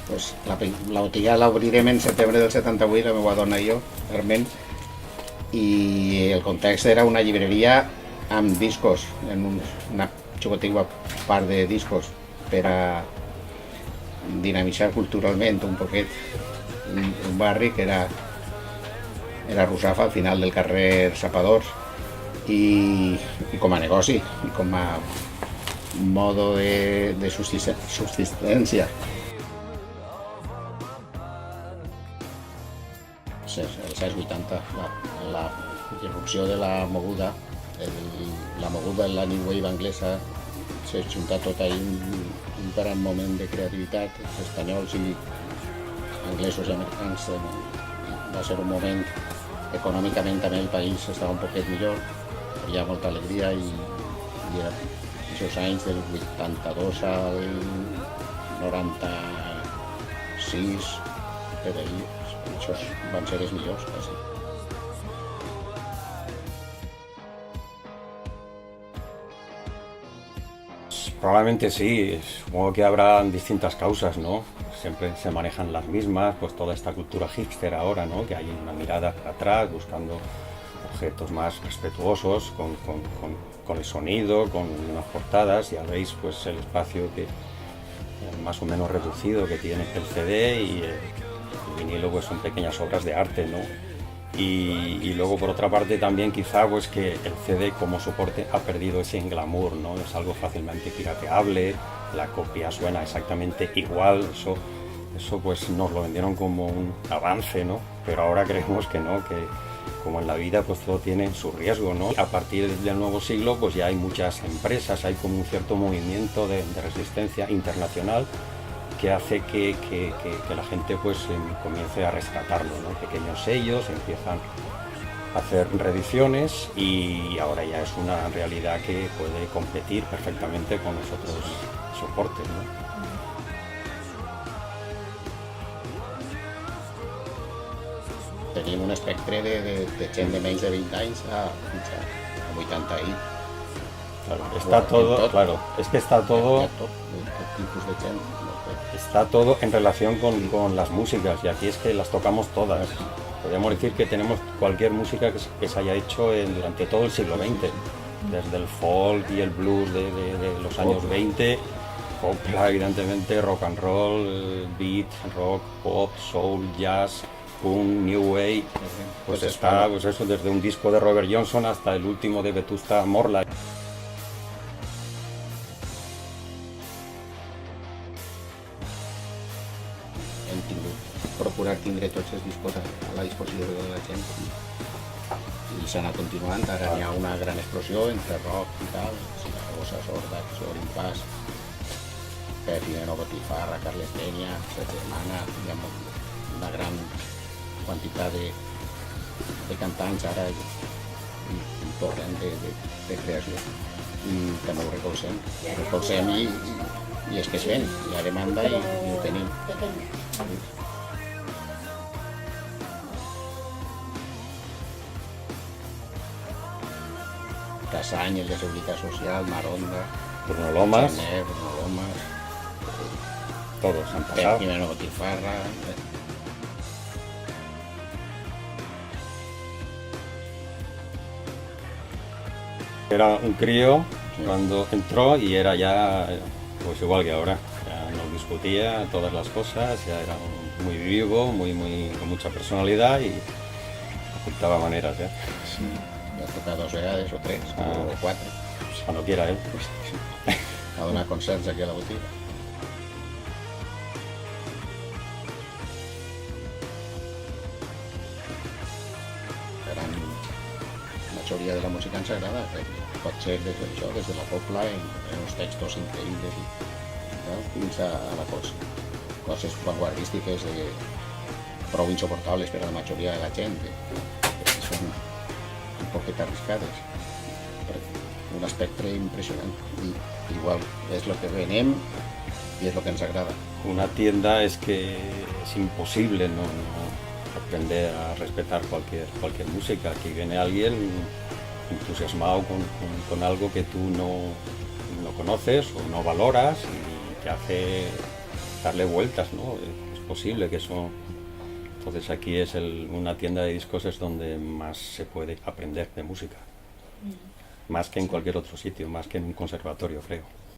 Pues la botiga l'obrirem en setembre del 78, la meva dona i jo, Carmen, i el context era una llibreria amb discos, en una xocotigua part de discos per a dinamitzar culturalment un poquet un barri que era Russafa, al final del carrer Sapadors, i com a negoci, i com a modo de subsistència. Els anys 80, la irrupció de la moguda, la moguda en la New Wave anglesa, s'ha juntat tot ahí un gran moment de creativitat, els espanyols i anglesos i americans. Va ser un moment, econòmicament també el país estava un poquet millor, hi ha molta alegria i aquests anys del 82 al 96, per ahí, esos van ser els millors, quasi. Probablemente sí, supongo que habrá distintas causas, ¿no? Siempre se manejan las mismas, pues toda esta cultura hipster ahora, ¿no? Que hay una mirada para atrás, buscando objetos más respetuosos, con el sonido, con unas portadas. Ya veis pues el espacio que más o menos reducido que tiene el CD, y el vinilo pues son pequeñas obras de arte, ¿no? Y luego por otra parte también quizá pues que el CD como soporte ha perdido ese glamour, ¿no? Es algo fácilmente pirateable, la copia suena exactamente igual, eso pues nos lo vendieron como un avance, ¿no? Pero ahora creemos que no, que como en la vida pues todo tiene su riesgo, ¿no? A partir del nuevo siglo pues ya hay muchas empresas, hay como un cierto movimiento de resistencia internacional que hace que la gente pues comience a rescatarlo, ¿no? Pequeños sellos empiezan a hacer reediciones y ahora ya es una realidad que puede competir perfectamente con los otros soportes, ¿no? Tenim un espectre de gent de menys de 20 anys a 80 ahí. Claro, está todo, claro, es que está todo, tot tipus de gent. está todo en relación con las músicas, y aquí es que las tocamos todas. Podríamos decir que tenemos cualquier música que se haya hecho durante todo el siglo XX, desde el folk y el blues de los años 20, copla evidentemente, rock and roll, beat, rock, pop, soul, jazz, punk, new wave, pues está pues eso, desde un disco de Robert Johnson hasta el último de Vetusta Morla. Hem procurar tindre tots els discos a la disposició de la gent i s'ha anat continuant. Ara hi ha una gran explosió entre rock i tal, Saragossa, Sorda, Sorin Paz, Pepino, Botifarra, Carles Peña, Set Germana, hi ha una gran quantitat de cantants ara, un torrent de creació, i també ho recolzem i és que es ven, hi ha demanda i ho tenim. Casany, el de Seguridad Social, Maronda, Bruno Lomas, Chaner, Bruno Lomas, todos han pasado. Jimeno Botifarra. Era un crío cuando entró y era ya pues igual que ahora, ya no discutía todas las cosas, ya era muy vivo, con mucha personalidad y apuntaba maneras ya. Sí, ha tocado 2 vegades o 3 o 4. Cuando quiera él. Ha donat concerts aquí a la botiga. La gran majoria de la música ens agrada, pot ser des de la copla, en uns textos increïbles i tal, fins a coses vanguardístiques prou insoportables per a la majoria de la gent, que són un poquet arriscades. Un espectre impressionant i igual és el que venem y es lo que nos agrada. Una tienda es que es imposible no aprender a respetar cualquier música. Aquí viene alguien entusiasmado con algo que tú no conoces o no valoras y te hace darle vueltas, ¿no? Es posible que eso... Entonces aquí es una tienda de discos es donde más se puede aprender de música. Más que en cualquier otro sitio, más que en un conservatorio, creo.